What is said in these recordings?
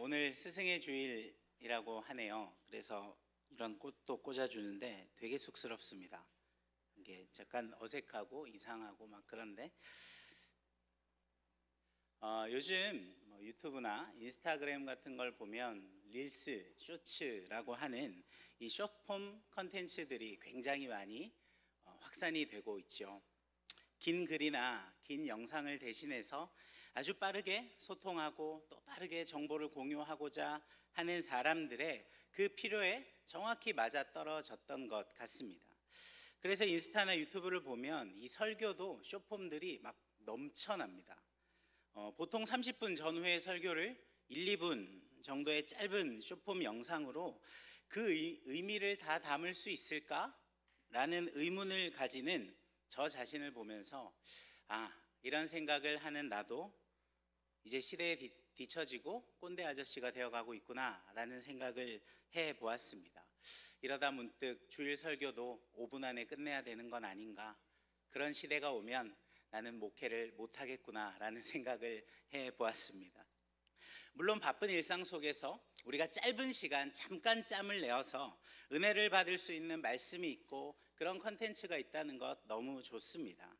오늘 스승의 주일이라고 하네요. 그래서 이런 꽃도 꽂아주는데 되게 쑥스럽습니다. 이게 약간 어색하고 이상하고 막 그런데 요즘 유튜브나 인스타그램 같은 걸 보면 릴스, 쇼츠라고 하는 이 숏폼 컨텐츠들이 굉장히 많이 확산이 되고 있죠. 긴 글이나 긴 영상을 대신해서 아주 빠르게 소통하고 또 빠르게 정보를 공유하고자 하는 사람들의 그 필요에 정확히 맞아떨어졌던 것 같습니다. 그래서 인스타나 유튜브를 보면 이 설교도 숏폼들이 막 넘쳐납니다. 보통 30분 전후의 설교를 1, 2분 정도의 짧은 숏폼 영상으로 그 의미를 다 담을 수 있을까라는 의문을 가지는 저 자신을 보면서 이런 생각을 하는 나도 이제 시대에 뒤처지고 꼰대 아저씨가 되어가고 있구나라는 생각을 해보았습니다. 이러다 문득 주일 설교도 5분 안에 끝내야 되는 건 아닌가, 그런 시대가 오면 나는 목회를 못하겠구나라는 생각을 해보았습니다. 물론 바쁜 일상 속에서 우리가 짧은 시간 잠깐 짬을 내어서 은혜를 받을 수 있는 말씀이 있고 그런 컨텐츠가 있다는 것 너무 좋습니다.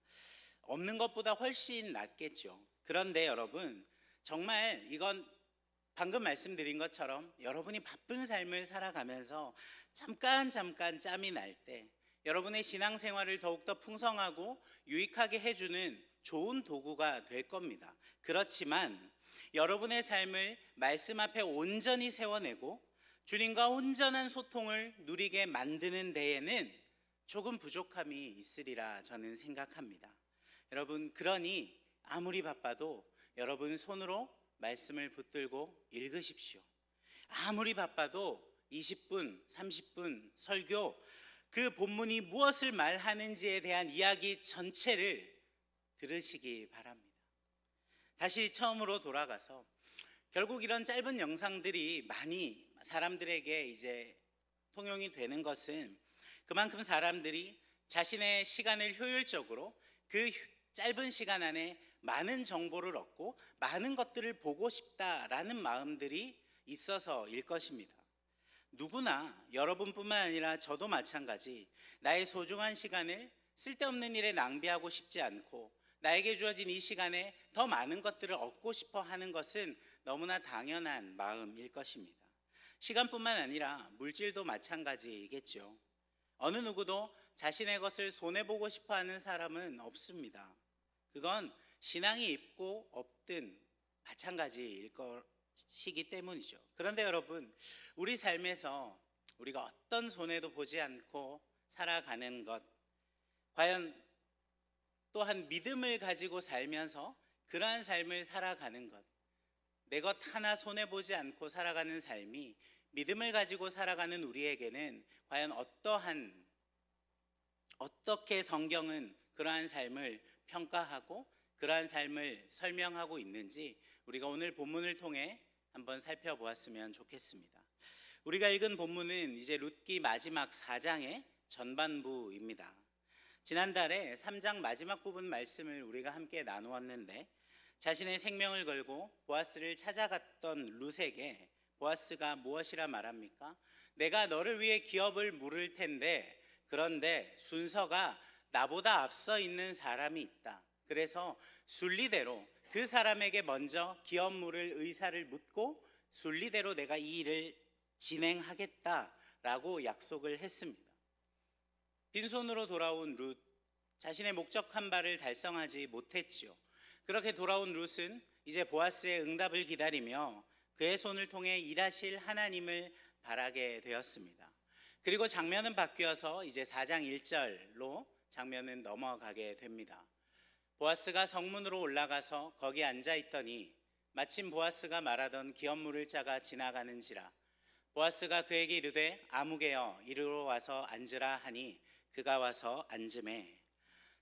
없는 것보다 훨씬 낫겠죠. 그런데 여러분, 정말 이건 방금 말씀드린 것처럼 여러분이 바쁜 삶을 살아가면서 잠깐 짬이 날 때 여러분의 신앙생활을 더욱더 풍성하고 유익하게 해주는 좋은 도구가 될 겁니다. 그렇지만 여러분의 삶을 말씀 앞에 온전히 세워내고 주님과 온전한 소통을 누리게 만드는 데에는 조금 부족함이 있으리라 저는 생각합니다. 여러분, 그러니 아무리 바빠도 여러분 손으로 말씀을 붙들고 읽으십시오. 아무리 바빠도 20분, 30분 설교, 그 본문이 무엇을 말하는지에 대한 이야기 전체를 들으시기 바랍니다. 다시 처음으로 돌아가서 결국 이런 짧은 영상들이 많이 사람들에게 이제 통용이 되는 것은 그만큼 사람들이 자신의 시간을 효율적으로 그 짧은 시간 안에 많은 정보를 얻고 많은 것들을 보고 싶다라는 마음들이 있어서일 것입니다. 누구나, 여러분뿐만 아니라 저도 마찬가지, 나의 소중한 시간을 쓸데없는 일에 낭비하고 싶지 않고 나에게 주어진 이 시간에 더 많은 것들을 얻고 싶어 하는 것은 너무나 당연한 마음일 것입니다. 시간뿐만 아니라 물질도 마찬가지겠죠. 어느 누구도 자신의 것을 손해보고 싶어 하는 사람은 없습니다. 그건 신앙이 있고 없든 마찬가지일 것이기 때문이죠. 그런데 여러분, 우리 삶에서 우리가 어떤 손해도 보지 않고 살아가는 것, 과연 또한 믿음을 가지고 살면서 그러한 삶을 살아가는 것, 내 것 하나 손해보지 않고 살아가는 삶이 믿음을 가지고 살아가는 우리에게는 과연 어떻게 성경은 그러한 삶을 평가하고 그러한 삶을 설명하고 있는지 우리가 오늘 본문을 통해 한번 살펴보았으면 좋겠습니다. 우리가 읽은 본문은 이제 룻기 마지막 4장의 전반부입니다. 지난달에 3장 마지막 부분 말씀을 우리가 함께 나누었는데, 자신의 생명을 걸고 보아스를 찾아갔던 룻에게 보아스가 무엇이라 말합니까? 내가 너를 위해 기업을 물을 텐데, 그런데 순서가 나보다 앞서 있는 사람이 있다. 그래서 순리대로 그 사람에게 먼저 기업 물을 의사를 묻고 순리대로 내가 이 일을 진행하겠다라고 약속을 했습니다. 빈손으로 돌아온 룻, 자신의 목적한 바를 달성하지 못했지요. 그렇게 돌아온 룻은 이제 보아스의 응답을 기다리며 그의 손을 통해 일하실 하나님을 바라게 되었습니다. 그리고 장면은 바뀌어서 이제 4장 1절로 장면은 넘어가게 됩니다. 보아스가 성문으로 올라가서 거기 앉아있더니 마침 보아스가 말하던 기업 물을 자가 지나가는지라. 보아스가 그에게 이르되 아무개여 이리로 와서 앉으라 하니 그가 와서 앉으매.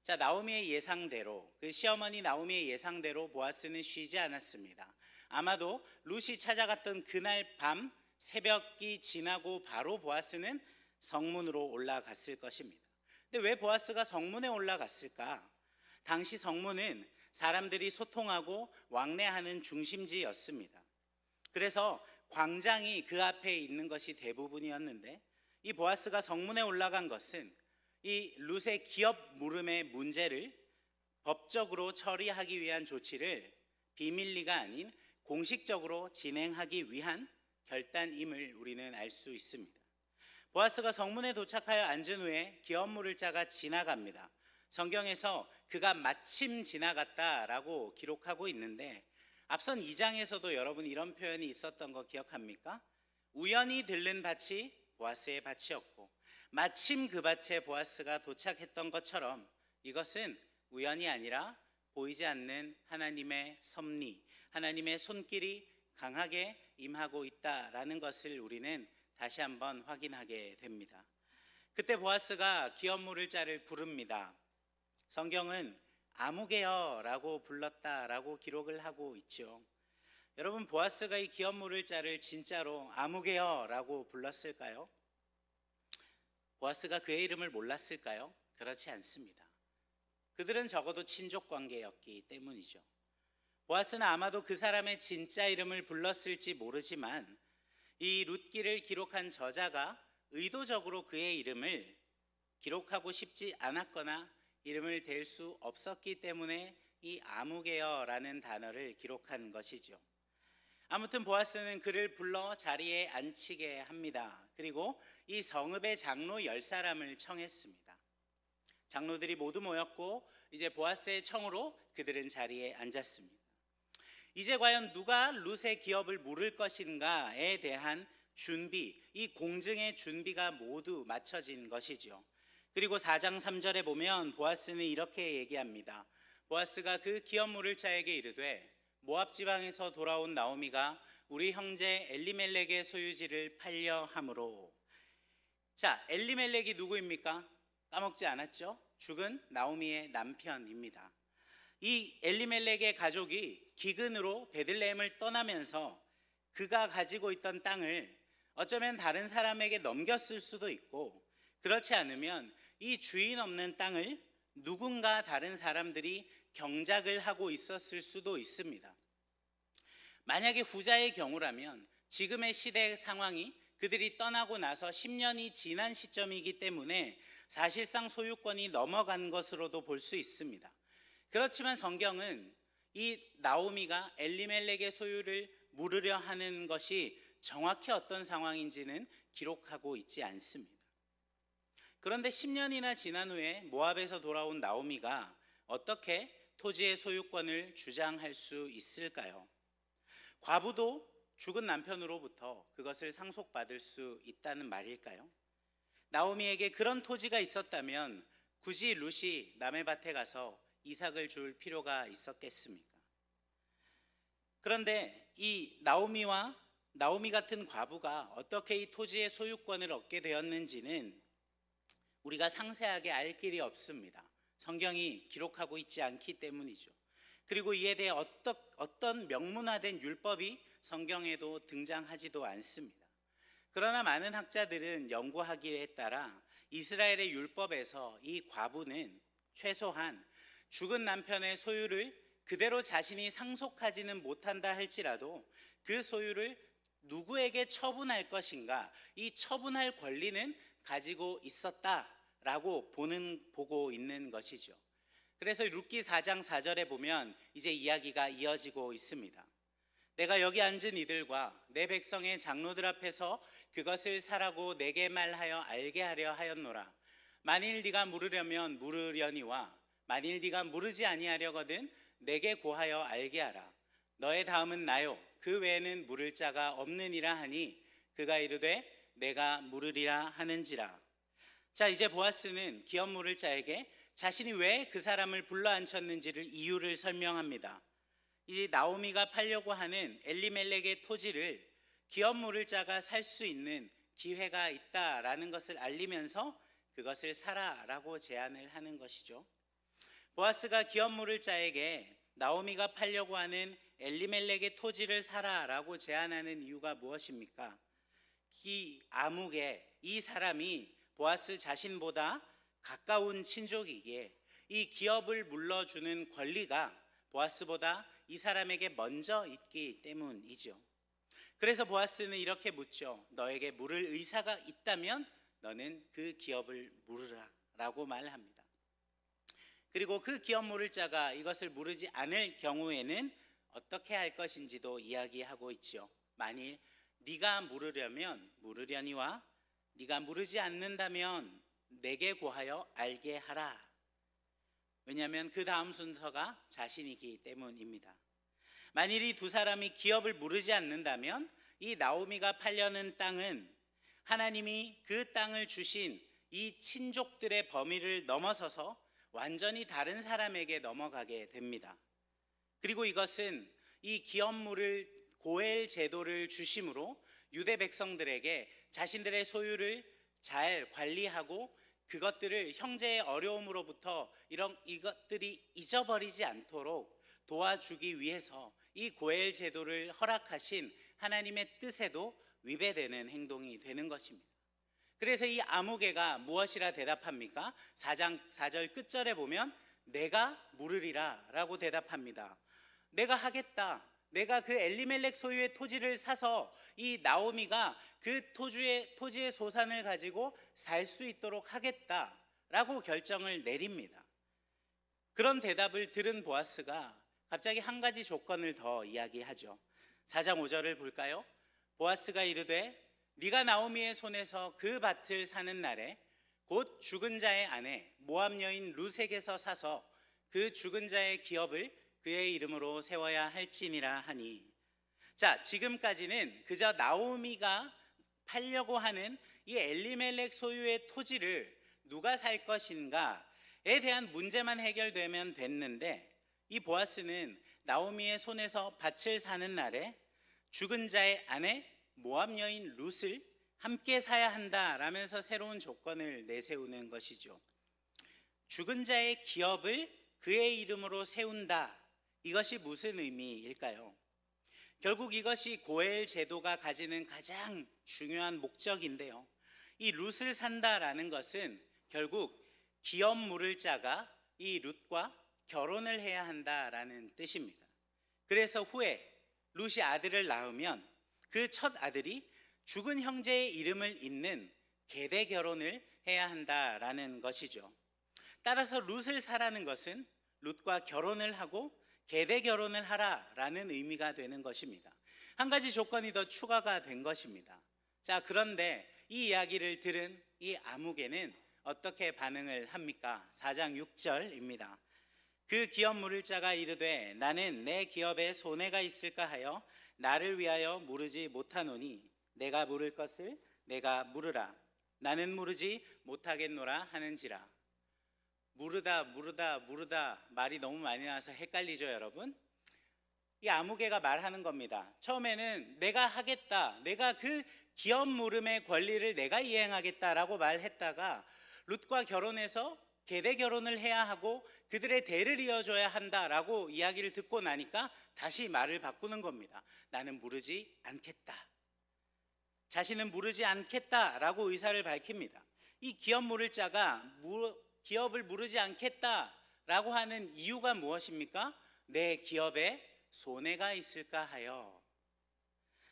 자, 나오미의 예상대로, 그 시어머니 나오미의 예상대로 보아스는 쉬지 않았습니다. 아마도 룻이 찾아갔던 그날 밤 새벽이 지나고 바로 보아스는 성문으로 올라갔을 것입니다. 근데 왜 보아스가 성문에 올라갔을까? 당시 성문은 사람들이 소통하고 왕래하는 중심지였습니다. 그래서 광장이 그 앞에 있는 것이 대부분이었는데, 이 보아스가 성문에 올라간 것은 이 룻의 기업 물음의 문제를 법적으로 처리하기 위한 조치를 비밀리가 아닌 공식적으로 진행하기 위한 결단임을 우리는 알 수 있습니다. 보아스가 성문에 도착하여 앉은 후에 기업 물을 자가 지나갑니다. 성경에서 그가 마침 지나갔다라고 기록하고 있는데, 앞선 2장에서도 여러분 이런 표현이 있었던 거 기억합니까? 우연히 들른 밭이 보아스의 밭이었고 마침 그 밭에 보아스가 도착했던 것처럼 이것은 우연이 아니라 보이지 않는 하나님의 섭리, 하나님의 손길이 강하게 임하고 있다라는 것을 우리는 다시 한번 확인하게 됩니다. 그때 보아스가 기업 물을 자를 부릅니다. 성경은 아무개여라고 불렀다라고 기록을 하고 있죠. 여러분, 보아스가 이 기업 물을 자를 진짜로 아무개여라고 불렀을까요? 보아스가 그의 이름을 몰랐을까요? 그렇지 않습니다. 그들은 적어도 친족 관계였기 때문이죠. 보아스는 아마도 그 사람의 진짜 이름을 불렀을지 모르지만 이 룻기를 기록한 저자가 의도적으로 그의 이름을 기록하고 싶지 않았거나 이름을 댈 수 없었기 때문에 이 아무개여라는 단어를 기록한 것이죠. 아무튼 보아스는 그를 불러 자리에 앉히게 합니다. 그리고 이 성읍의 장로 10사람을 청했습니다. 장로들이 모두 모였고 이제 보아스의 청으로 그들은 자리에 앉았습니다. 이제 과연 누가 룻의 기업을 물을 것인가에 대한 준비, 이 공증의 준비가 모두 마쳐진 것이죠. 그리고 4장 3절에 보면 보아스는 이렇게 얘기합니다. 보아스가 그 기업 물을 자에게 이르되 모압 지방에서 돌아온 나오미가 우리 형제 엘리멜렉의 소유지를 팔려 함으로. 자, 엘리멜렉이 누구입니까? 까먹지 않았죠? 죽은 나오미의 남편입니다. 이 엘리멜렉의 가족이 기근으로 베들레헴을 떠나면서 그가 가지고 있던 땅을 어쩌면 다른 사람에게 넘겼을 수도 있고, 그렇지 않으면 이 주인 없는 땅을 누군가 다른 사람들이 경작을 하고 있었을 수도 있습니다. 만약에 후자의 경우라면 지금의 시대 상황이 그들이 떠나고 나서 10년이 지난 시점이기 때문에 사실상 소유권이 넘어간 것으로도 볼 수 있습니다. 그렇지만 성경은 이 나오미가 엘리멜렉의 소유를 물으려 하는 것이 정확히 어떤 상황인지는 기록하고 있지 않습니다. 그런데 10년이나 지난 후에 모압에서 돌아온 나오미가 어떻게 토지의 소유권을 주장할 수 있을까요? 과부도 죽은 남편으로부터 그것을 상속받을 수 있다는 말일까요? 나오미에게 그런 토지가 있었다면 굳이 룻이 남의 밭에 가서 이삭을 줄 필요가 있었겠습니까? 그런데 이 나오미 같은 과부가 어떻게 이 토지의 소유권을 얻게 되었는지는 우리가 상세하게 알 길이 없습니다. 성경이 기록하고 있지 않기 때문이죠. 그리고 이에 대해 어떤 명문화된 율법이 성경에도 등장하지도 않습니다. 그러나 많은 학자들은 연구하기에 따라 이스라엘의 율법에서 이 과부는 최소한 죽은 남편의 소유를 그대로 자신이 상속하지는 못한다 할지라도 그 소유를 누구에게 처분할 것인가, 이 처분할 권리는 가지고 있었다라고 보고 있는 것이죠. 그래서 룻기 4장 4절에 보면 이제 이야기가 이어지고 있습니다. 내가 여기 앉은 이들과 내 백성의 장로들 앞에서 그것을 사라고 내게 말하여 알게 하려 하였노라. 만일 네가 물으려면 물으려니와 만일 네가 물으지 아니하려거든 내게 고하여 알게 하라. 너의 다음은 나요. 그 외에는 물을 자가 없느니라 하니 그가 이르되 내가 물으리라 하는지라. 자, 이제 보아스는 기업 물을 자에게 자신이 왜 그 사람을 불러 앉혔는지를 이유를 설명합니다. 이 나오미가 팔려고 하는 엘리멜렉의 토지를 기업 물을 자가 살 수 있는 기회가 있다라는 것을 알리면서 그것을 사라라고 제안을 하는 것이죠. 보아스가 기업 물을 자에게 나오미가 팔려고 하는 엘리멜렉의 토지를 사라라고 제안하는 이유가 무엇입니까? 이 아무개, 이 사람이 보아스 자신보다 가까운 친족이기에 이 기업을 물러주는 권리가 보아스보다 이 사람에게 먼저 있기 때문이죠. 그래서 보아스는 이렇게 묻죠. 너에게 물을 의사가 있다면 너는 그 기업을 물으라 라고 말합니다. 그리고 그 기업 물을 자가 이것을 물으지 않을 경우에는 어떻게 할 것인지도 이야기하고 있죠. 만일 네가 물으려면 물으려니와 네가 물으지 않는다면 내게 고하여 알게 하라. 왜냐하면 그 다음 순서가 자신이기 때문입니다. 만일 이 두 사람이 기업을 물으지 않는다면 이 나오미가 팔려는 땅은 하나님이 그 땅을 주신 이 친족들의 범위를 넘어서서 완전히 다른 사람에게 넘어가게 됩니다. 그리고 이것은 이 기업물을 고엘 제도를 주심으로 유대 백성들에게 자신들의 소유를 잘 관리하고 그것들을 형제의 어려움으로부터 이것들이 잊어버리지 않도록 도와주기 위해서 이 고엘 제도를 허락하신 하나님의 뜻에도 위배되는 행동이 되는 것입니다. 그래서 이 아무개가 무엇이라 대답합니까? 4장 4절 끝절에 보면 내가 물으리라 라고 대답합니다. 내가 하겠다. 내가 그 엘리멜렉 소유의 토지를 사서 이 나오미가 그 토지의 소산을 가지고 살 수 있도록 하겠다라고 결정을 내립니다. 그런 대답을 들은 보아스가 갑자기 한 가지 조건을 더 이야기하죠. 4장 5절을 볼까요? 보아스가 이르되 네가 나오미의 손에서 그 밭을 사는 날에 곧 죽은 자의 아내 모압 여인 룻에게서 사서 그 죽은 자의 기업을 그의 이름으로 세워야 할지니라 하니. 자, 지금까지는 그저 나오미가 팔려고 하는 이 엘리멜렉 소유의 토지를 누가 살 것인가에 대한 문제만 해결되면 됐는데, 이 보아스는 나오미의 손에서 밭을 사는 날에 죽은 자의 아내 모압 여인 룻을 함께 사야 한다라면서 새로운 조건을 내세우는 것이죠. 죽은 자의 기업을 그의 이름으로 세운다. 이것이 무슨 의미일까요? 결국 이것이 고엘 제도가 가지는 가장 중요한 목적인데요. 이 룻을 산다라는 것은 결국 기업 물을 자가 이 룻과 결혼을 해야 한다라는 뜻입니다. 그래서 후에 룻이 아들을 낳으면 그 첫 아들이 죽은 형제의 이름을 잇는 계대 결혼을 해야 한다라는 것이죠. 따라서 룻을 사라는 것은 룻과 결혼을 하고 계대 결혼을 하라라는 의미가 되는 것입니다. 한 가지 조건이 더 추가가 된 것입니다. 자, 그런데 이 이야기를 들은 이 아무개는 어떻게 반응을 합니까? 4장 6절입니다. 그 기업 물을 자가 이르되 나는 내 기업에 손해가 있을까 하여 나를 위하여 물으지 못하노니 내가 물을 것을 내가 물으라. 나는 물으지 못하겠노라 하는지라. 물으다 말이 너무 많이 나와서 헷갈리죠, 여러분? 이 아무개가 말하는 겁니다. 처음에는 내가 하겠다, 내가 그 기업 물음의 권리를 내가 이행하겠다라고 말했다가 룻과 결혼해서 계대 결혼을 해야 하고 그들의 대를 이어줘야 한다라고 이야기를 듣고 나니까 다시 말을 바꾸는 겁니다. 나는 물으지 않겠다. 자신은 물으지 않겠다라고 의사를 밝힙니다. 이 기업 물을 자가 기업을 물으지 않겠다라고 하는 이유가 무엇입니까? 내 기업에 손해가 있을까 하여.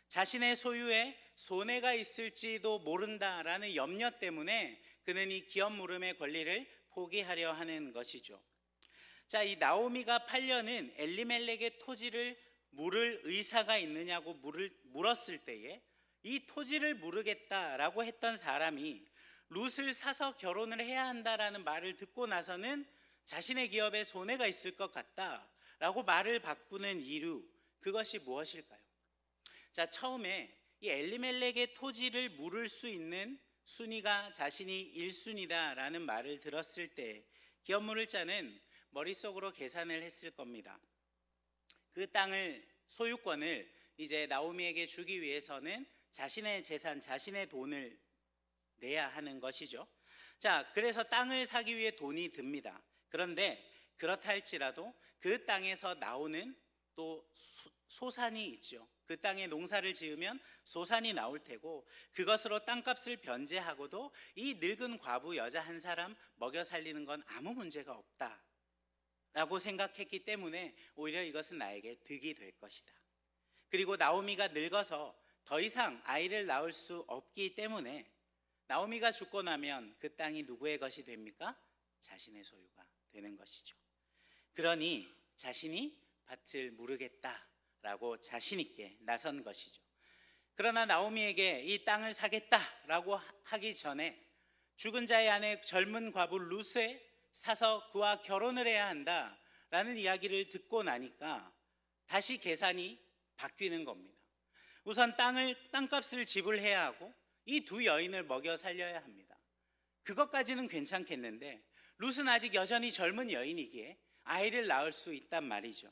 자신의 소유에 손해가 있을지도 모른다라는 염려 때문에 그는 이 기업 물음의 권리를 포기하려 하는 것이죠. 자, 이 나오미가 팔려는 엘리멜렉의 토지를 물을 의사가 있느냐고 물었을 때에 이 토지를 물으겠다라고 했던 사람이 룻을 사서 결혼을 해야 한다라는 말을 듣고 나서는 자신의 기업에 손해가 있을 것 같다라고 말을 바꾸는 이유, 그것이 무엇일까요? 자, 처음에 이 엘리멜렉의 토지를 물을 수 있는 순위가 자신이 1순위다라는 말을 들었을 때 기업 물을 자는 머릿속으로 계산을 했을 겁니다. 그 땅을 소유권을 이제 나오미에게 주기 위해서는 자신의 재산, 자신의 돈을 내야 하는 것이죠. 자, 그래서 땅을 사기 위해 돈이 듭니다. 그런데 그렇다 할지라도 그 땅에서 나오는 또 소산이 있죠. 그 땅에 농사를 지으면 소산이 나올 테고 그것으로 땅값을 변제하고도 이 늙은 과부 여자 한 사람 먹여 살리는 건 아무 문제가 없다 라고 생각했기 때문에 오히려 이것은 나에게 득이 될 것이다. 그리고 나오미가 늙어서 더 이상 아이를 낳을 수 없기 때문에 나오미가 죽고 나면 그 땅이 누구의 것이 됩니까? 자신의 소유가 되는 것이죠. 그러니 자신이 밭을 무르겠다라고 자신 있게 나선 것이죠. 그러나 나오미에게 이 땅을 사겠다라고 하기 전에 죽은 자의 아내 젊은 과부 룻에 사서 그와 결혼을 해야 한다라는 이야기를 듣고 나니까 다시 계산이 바뀌는 겁니다. 우선 땅값을 지불해야 하고 이 두 여인을 먹여 살려야 합니다. 그것까지는 괜찮겠는데 룻은 아직 여전히 젊은 여인이기에 아이를 낳을 수 있단 말이죠.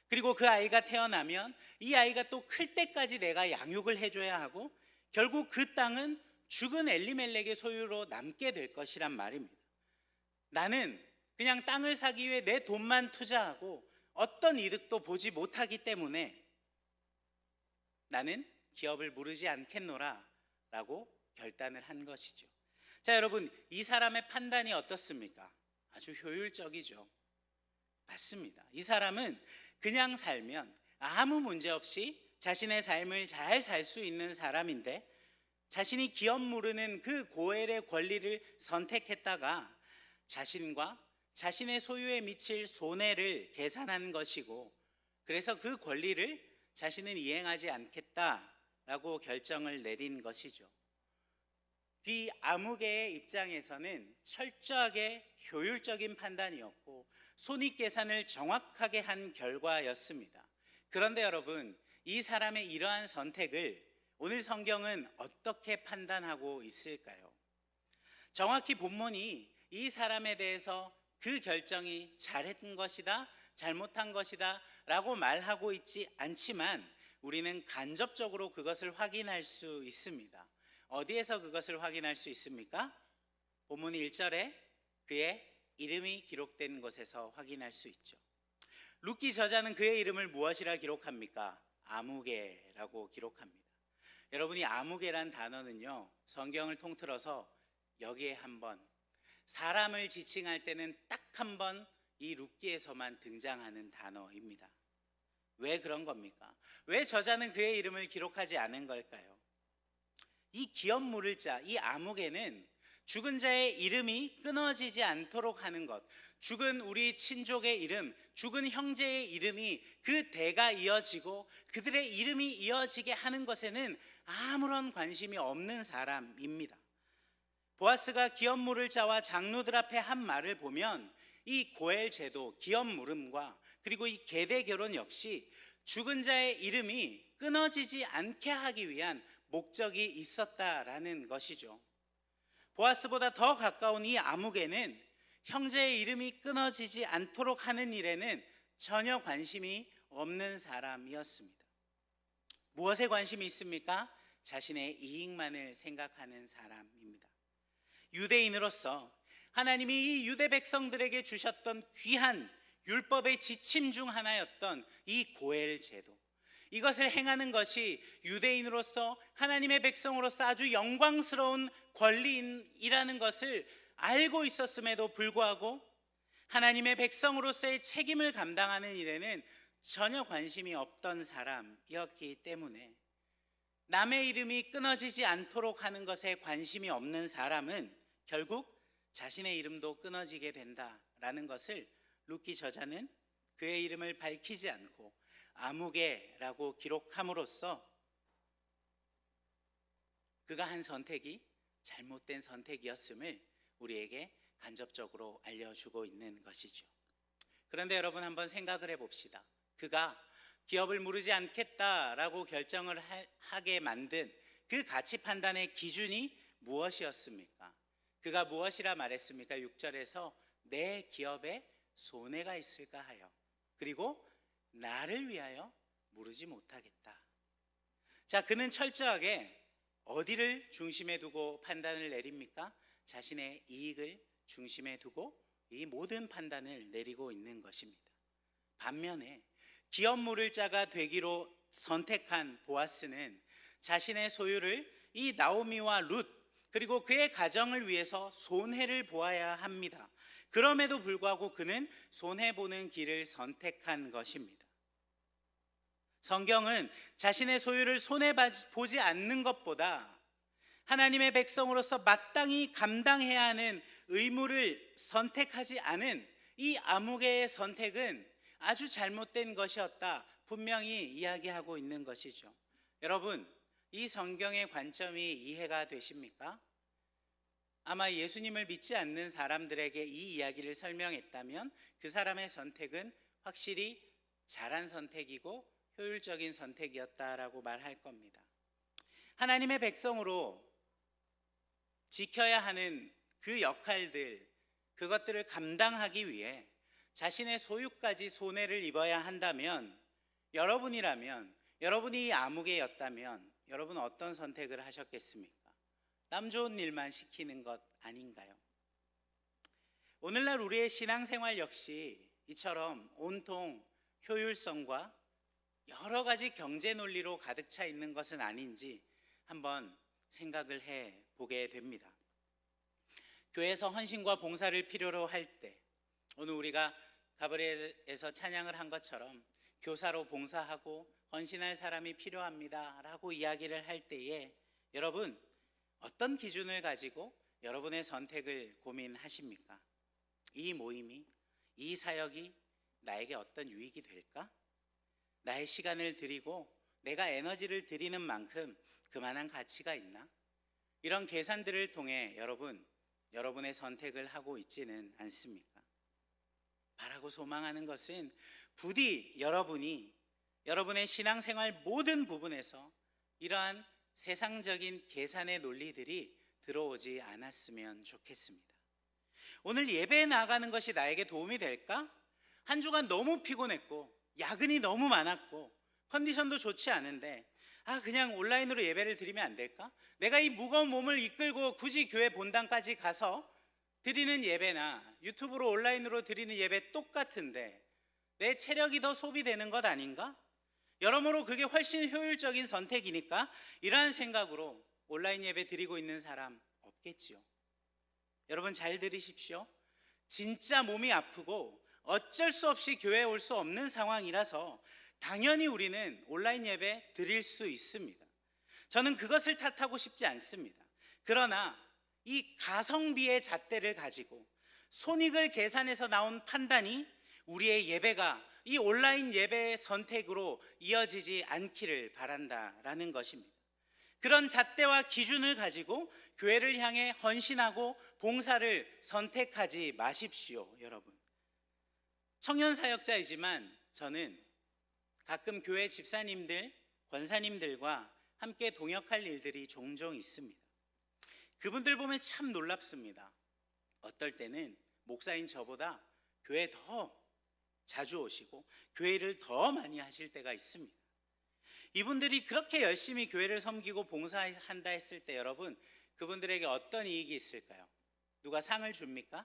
그리고 그 아이가 태어나면 이 아이가 또 클 때까지 내가 양육을 해줘야 하고 결국 그 땅은 죽은 엘리멜렉의 소유로 남게 될 것이란 말입니다. 나는 그냥 땅을 사기 위해 내 돈만 투자하고 어떤 이득도 보지 못하기 때문에 나는 기업을 무르지 않겠노라 라고 결단을 한 것이죠. 자, 여러분, 이 사람의 판단이 어떻습니까? 아주 효율적이죠. 맞습니다. 이 사람은 그냥 살면 아무 문제 없이 자신의 삶을 잘 살 수 있는 사람인데 자신이 기업 무르는 그 고엘의 권리를 선택했다가 자신과 자신의 소유에 미칠 손해를 계산한 것이고, 그래서 그 권리를 자신은 이행하지 않겠다라고 결정을 내린 것이죠. 이 아무개의 입장에서는 철저하게 효율적인 판단이었고 손익계산을 정확하게 한 결과였습니다. 그런데 여러분, 이 사람의 이러한 선택을 오늘 성경은 어떻게 판단하고 있을까요? 정확히 본문이 이 사람에 대해서 그 결정이 잘했던 것이다, 잘못한 것이다 라고 말하고 있지 않지만 우리는 간접적으로 그것을 확인할 수 있습니다. 어디에서 그것을 확인할 수 있습니까? 본문 1절에 그의 이름이 기록된 곳에서 확인할 수 있죠. 룻기 저자는 그의 이름을 무엇이라 기록합니까? 아무개라고 기록합니다. 여러분이 아무개란 단어는요, 성경을 통틀어서 여기에 한번 사람을 지칭할 때는 딱 한 번 이 룻기에서만 등장하는 단어입니다. 왜 그런 겁니까? 왜 저자는 그의 이름을 기록하지 않은 걸까요? 이 기업 물을 자, 이 아무개는 죽은 자의 이름이 끊어지지 않도록 하는 것, 죽은 우리 친족의 이름, 죽은 형제의 이름이 그 대가 이어지고 그들의 이름이 이어지게 하는 것에는 아무런 관심이 없는 사람입니다. 보아스가 기업 물을 자와 장로들 앞에 한 말을 보면 이 고엘 제도, 기업 물음과 그리고 이 계대 결혼 역시 죽은 자의 이름이 끊어지지 않게 하기 위한 목적이 있었다라는 것이죠. 보아스보다 더 가까운 이 아무개는 형제의 이름이 끊어지지 않도록 하는 일에는 전혀 관심이 없는 사람이었습니다. 무엇에 관심이 있습니까? 자신의 이익만을 생각하는 사람입니다. 유대인으로서 하나님이 이 유대 백성들에게 주셨던 귀한 율법의 지침 중 하나였던 이 고엘 제도, 이것을 행하는 것이 유대인으로서 하나님의 백성으로서 아주 영광스러운 권리이라는 것을 알고 있었음에도 불구하고 하나님의 백성으로서의 책임을 감당하는 일에는 전혀 관심이 없던 사람이었기 때문에 남의 이름이 끊어지지 않도록 하는 것에 관심이 없는 사람은 결국 자신의 이름도 끊어지게 된다라는 것을 룻기 저자는 그의 이름을 밝히지 않고 아무개라고 기록함으로써 그가 한 선택이 잘못된 선택이었음을 우리에게 간접적으로 알려주고 있는 것이죠. 그런데 여러분, 한번 생각을 해봅시다. 그가 기업을 무르지 않겠다라고 결정을 하게 만든 그 가치 판단의 기준이 무엇이었습니까? 그가 무엇이라 말했습니까? 6절에서 내 기업에 손해가 있을까 하여, 그리고 나를 위하여 무르지 못하겠다. 자, 그는 철저하게 어디를 중심에 두고 판단을 내립니까? 자신의 이익을 중심에 두고 이 모든 판단을 내리고 있는 것입니다. 반면에 기업 물을 자가 되기로 선택한 보아스는 자신의 소유를 이 나오미와 룻 그리고 그의 가정을 위해서 손해를 보아야 합니다. 그럼에도 불구하고 그는 손해보는 길을 선택한 것입니다. 성경은 자신의 소유를 손해보지 않는 것보다 하나님의 백성으로서 마땅히 감당해야 하는 의무를 선택하지 않은 이 아무개의 선택은 아주 잘못된 것이었다, 분명히 이야기하고 있는 것이죠. 여러분, 이 성경의 관점이 이해가 되십니까? 아마 예수님을 믿지 않는 사람들에게 이 이야기를 설명했다면 그 사람의 선택은 확실히 잘한 선택이고 효율적인 선택이었다라고 말할 겁니다. 하나님의 백성으로 지켜야 하는 그 역할들, 그것들을 감당하기 위해 자신의 소유까지 손해를 입어야 한다면, 여러분이라면, 여러분이 이 아무개였다면 여러분 어떤 선택을 하셨겠습니까? 남 좋은 일만 시키는 것 아닌가요? 오늘날 우리의 신앙생활 역시 이처럼 온통 효율성과 여러 가지 경제 논리로 가득 차 있는 것은 아닌지 한번 생각을 해 보게 됩니다. 교회에서 헌신과 봉사를 필요로 할 때, 오늘 우리가 가브리엘에서 찬양을 한 것처럼 교사로 봉사하고 헌신할 사람이 필요합니다 라고 이야기를 할 때에 여러분 어떤 기준을 가지고 여러분의 선택을 고민하십니까? 이 모임이, 이 사역이 나에게 어떤 유익이 될까? 나의 시간을 드리고 내가 에너지를 드리는 만큼 그만한 가치가 있나? 이런 계산들을 통해 여러분의 선택을 하고 있지는 않습니까? 바라고 소망하는 것은 부디 여러분이 여러분의 신앙생활 모든 부분에서 이러한 세상적인 계산의 논리들이 들어오지 않았으면 좋겠습니다. 오늘 예배에 나가는 것이 나에게 도움이 될까? 한 주간 너무 피곤했고 야근이 너무 많았고 컨디션도 좋지 않은데 그냥 온라인으로 예배를 드리면 안 될까? 내가 이 무거운 몸을 이끌고 굳이 교회 본당까지 가서 드리는 예배나 유튜브로 온라인으로 드리는 예배 똑같은데 내 체력이 더 소비되는 것 아닌가? 여러모로 그게 훨씬 효율적인 선택이니까 이러한 생각으로 온라인 예배 드리고 있는 사람 없겠지요. 여러분 잘 들으십시오. 진짜 몸이 아프고 어쩔 수 없이 교회에 올 수 없는 상황이라서 당연히 우리는 온라인 예배 드릴 수 있습니다. 저는 그것을 탓하고 싶지 않습니다. 그러나 이 가성비의 잣대를 가지고 손익을 계산해서 나온 판단이 우리의 예배가 이 온라인 예배의 선택으로 이어지지 않기를 바란다라는 것입니다. 그런 잣대와 기준을 가지고 교회를 향해 헌신하고 봉사를 선택하지 마십시오, 여러분. 청년 사역자이지만 저는 가끔 교회 집사님들, 권사님들과 함께 동역할 일들이 종종 있습니다. 그분들 보면 참 놀랍습니다. 어떨 때는 목사인 저보다 교회에 더 자주 오시고 교회를 더 많이 하실 때가 있습니다. 이분들이 그렇게 열심히 교회를 섬기고 봉사한다 했을 때 여러분, 그분들에게 어떤 이익이 있을까요? 누가 상을 줍니까?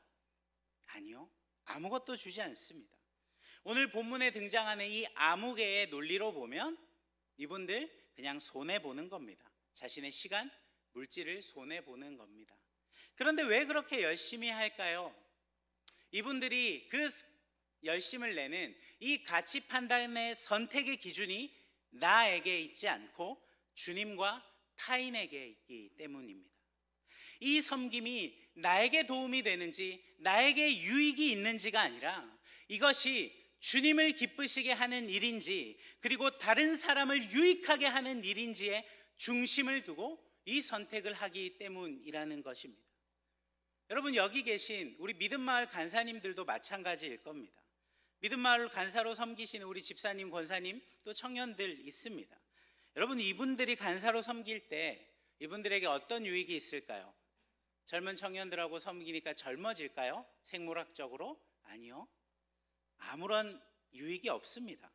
아니요, 아무것도 주지 않습니다. 오늘 본문에 등장하는 이 아무개의 논리로 보면 이분들 그냥 손해보는 겁니다. 자신의 시간, 물질을 손해보는 겁니다. 그런데 왜 그렇게 열심히 할까요? 이분들이 그 열심을 내는 이 가치 판단의 선택의 기준이 나에게 있지 않고 주님과 타인에게 있기 때문입니다. 이 섬김이 나에게 도움이 되는지 나에게 유익이 있는지가 아니라 이것이 주님을 기쁘시게 하는 일인지 그리고 다른 사람을 유익하게 하는 일인지에 중심을 두고 이 선택을 하기 때문이라는 것입니다. 여러분, 여기 계신 우리 믿음마을 간사님들도 마찬가지일 겁니다. 믿음마을 간사로 섬기시는 우리 집사님, 권사님, 또 청년들 있습니다. 여러분, 이분들이 간사로 섬길 때 이분들에게 어떤 유익이 있을까요? 젊은 청년들하고 섬기니까 젊어질까요? 생물학적으로? 아니요, 아무런 유익이 없습니다.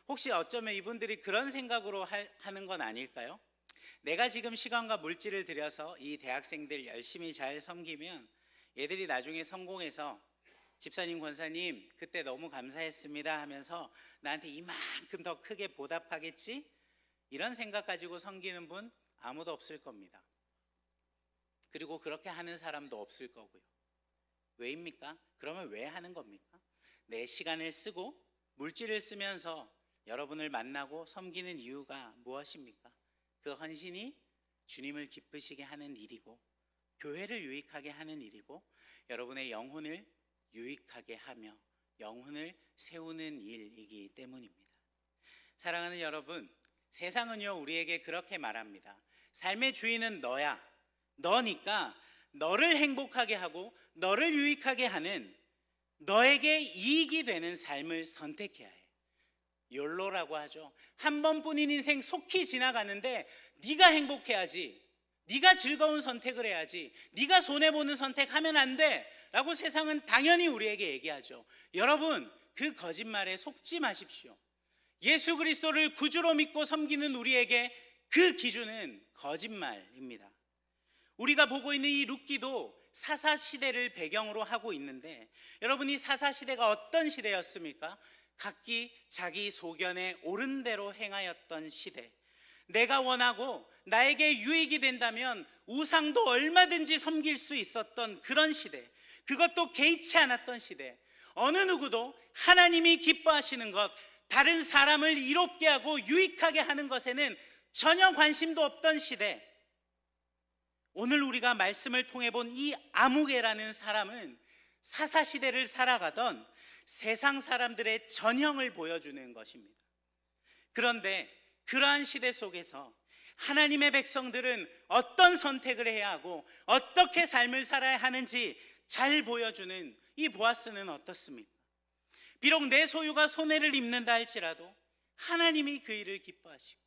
혹시 어쩌면 이분들이 그런 생각으로 하는 건 아닐까요? 내가 지금 시간과 물질을 들여서 이 대학생들 열심히 잘 섬기면 얘들이 나중에 성공해서 집사님, 권사님 그때 너무 감사했습니다 하면서 나한테 이만큼 더 크게 보답하겠지? 이런 생각 가지고 섬기는 분 아무도 없을 겁니다. 그리고 그렇게 하는 사람도 없을 거고요. 왜입니까? 그러면 왜 하는 겁니까? 내 시간을 쓰고 물질을 쓰면서 여러분을 만나고 섬기는 이유가 무엇입니까? 그 헌신이 주님을 기쁘시게 하는 일이고, 교회를 유익하게 하는 일이고, 여러분의 영혼을 유익하게 하며 영혼을 세우는 일이기 때문입니다. 사랑하는 여러분, 세상은요 우리에게 그렇게 말합니다. 삶의 주인은 너야. 너니까 너를 행복하게 하고 너를 유익하게 하는, 너에게 이익이 되는 삶을 선택해야 해. 욜로라고 하죠. 한 번뿐인 인생 속히 지나가는데 네가 행복해야지, 네가 즐거운 선택을 해야지, 네가 손해보는 선택하면 안 돼 라고 세상은 당연히 우리에게 얘기하죠. 여러분, 그 거짓말에 속지 마십시오. 예수 그리스도를 구주로 믿고 섬기는 우리에게 그 기준은 거짓말입니다. 우리가 보고 있는 이 룻기도 사사시대를 배경으로 하고 있는데, 여러분, 이 사사시대가 어떤 시대였습니까? 각기 자기 소견에 옳은 대로 행하였던 시대, 내가 원하고 나에게 유익이 된다면 우상도 얼마든지 섬길 수 있었던 그런 시대, 그것도 개의치 않았던 시대, 어느 누구도 하나님이 기뻐하시는 것, 다른 사람을 이롭게 하고 유익하게 하는 것에는 전혀 관심도 없던 시대. 오늘 우리가 말씀을 통해 본 이 아무개라는 사람은 사사시대를 살아가던 세상 사람들의 전형을 보여주는 것입니다. 그런데 그러한 시대 속에서 하나님의 백성들은 어떤 선택을 해야 하고 어떻게 삶을 살아야 하는지 잘 보여주는 이 보아스는 어떻습니까? 비록 내 소유가 손해를 입는다 할지라도 하나님이 그 일을 기뻐하시고,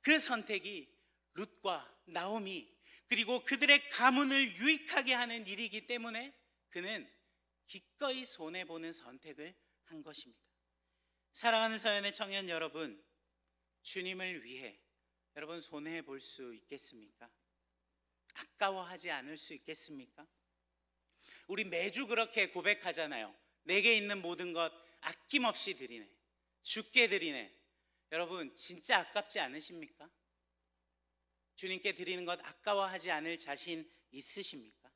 그 선택이 룻과 나오미 그리고 그들의 가문을 유익하게 하는 일이기 때문에 그는 기꺼이 손해보는 선택을 한 것입니다. 사랑하는 서연의 청년 여러분, 주님을 위해 여러분 손해볼 수 있겠습니까? 아까워하지 않을 수 있겠습니까? 우리 매주 그렇게 고백하잖아요. 내게 있는 모든 것 아낌없이 드리네, 주께 드리네. 여러분, 진짜 아깝지 않으십니까? 주님께 드리는 것 아까워하지 않을 자신 있으십니까?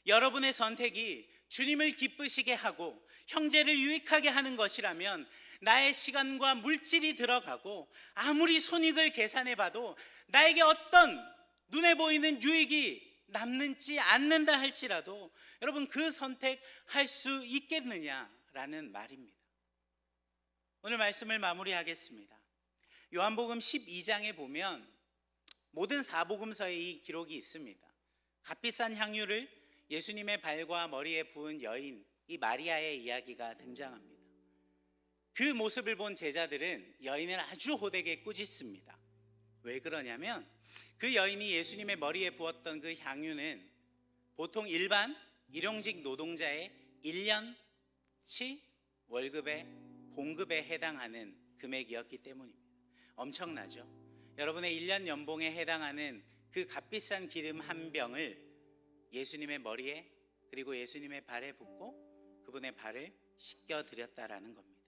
여러분의 선택이 주님을 기쁘시게 하고 형제를 유익하게 하는 것이라면 나의 시간과 물질이 들어가고 아무리 손익을 계산해 봐도 나에게 어떤 눈에 보이는 유익이 남는지 않는다 할지라도 여러분, 그 선택할 수 있겠느냐라는 말입니다. 오늘 말씀을 마무리하겠습니다. 요한복음 12장에 보면 모든 사복음서에 이 기록이 있습니다. 값비싼 향유를 예수님의 발과 머리에 부은 여인, 이 마리아의 이야기가 등장합니다. 그 모습을 본 제자들은 여인을 아주 호되게 꾸짖습니다. 왜 그러냐면 그 여인이 예수님의 머리에 부었던 그 향유는 보통 일반 일용직 노동자의 1년치 월급의 봉급에 해당하는 금액이었기 때문입니다. 엄청나죠? 여러분의 1년 연봉에 해당하는 그 값비싼 기름 한 병을 예수님의 머리에 그리고 예수님의 발에 붓고 그분의 발을 씻겨드렸다라는 겁니다.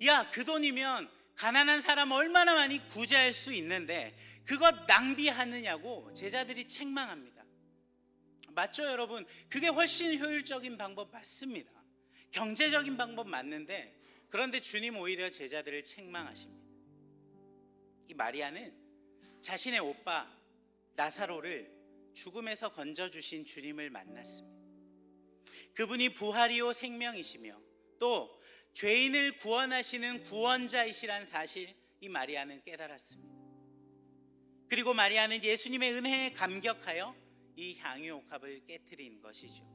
야, 그 돈이면 가난한 사람 얼마나 많이 구제할 수 있는데 그것 낭비하느냐고 제자들이 책망합니다. 맞죠, 여러분? 그게 훨씬 효율적인 방법 맞습니다. 경제적인 방법 맞는데, 그런데 주님 오히려 제자들을 책망하십니다. 이 마리아는 자신의 오빠 나사로를 죽음에서 건져주신 주님을 만났습니다. 그분이 부활이요 생명이시며 또 죄인을 구원하시는 구원자이시란 사실, 이 마리아는 깨달았습니다. 그리고 마리아는 예수님의 은혜에 감격하여 이 향유옥합을 깨트린 것이죠.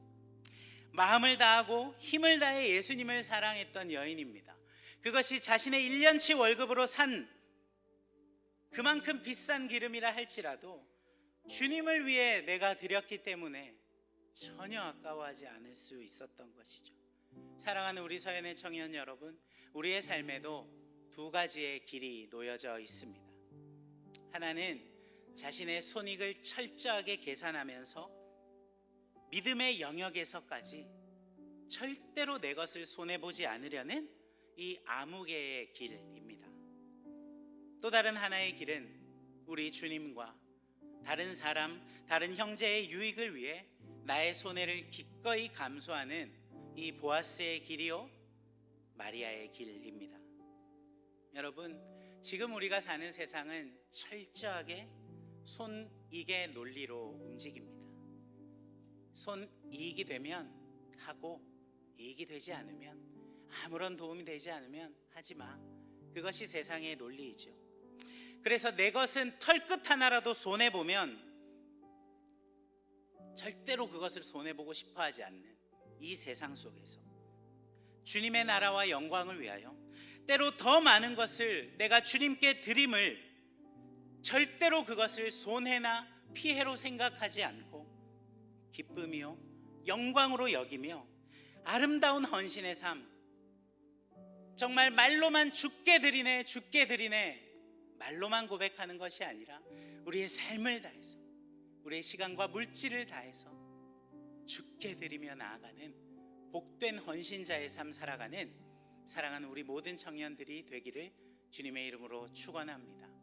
마음을 다하고 힘을 다해 예수님을 사랑했던 여인입니다. 그것이 자신의 1년치 월급으로 산 그만큼 비싼 기름이라 할지라도 주님을 위해 내가 드렸기 때문에 전혀 아까워하지 않을 수 있었던 것이죠. 사랑하는 우리 서연의 청년 여러분, 우리의 삶에도 두 가지의 길이 놓여져 있습니다. 하나는 자신의 손익을 철저하게 계산하면서 믿음의 영역에서까지 절대로 내 것을 손해보지 않으려는 이 아무개의 길입니다. 또 다른 하나의 길은 우리 주님과 다른 사람, 다른 형제의 유익을 위해 나의 손해를 기꺼이 감수하는 이 보아스의 길이요 마리아의 길입니다. 여러분, 지금 우리가 사는 세상은 철저하게 손익의 논리로 움직입니다. 손이익이 되면 하고, 이익이 되지 않으면, 아무런 도움이 되지 않으면 하지 마. 그것이 세상의 논리이죠. 그래서 내 것은 털끝 하나라도 손해보면 절대로 그것을 손해보고 싶어하지 않는 이 세상 속에서 주님의 나라와 영광을 위하여 때로 더 많은 것을 내가 주님께 드림을 절대로 그것을 손해나 피해로 생각하지 않고 기쁨이요 영광으로 여기며 아름다운 헌신의 삶, 정말 말로만 죽게 드리네 말로만 고백하는 것이 아니라 우리의 삶을 다해서, 우리의 시간과 물질을 다해서 죽게 드리며 나아가는 복된 헌신자의 삶 살아가는 사랑하는 우리 모든 청년들이 되기를 주님의 이름으로 축원합니다.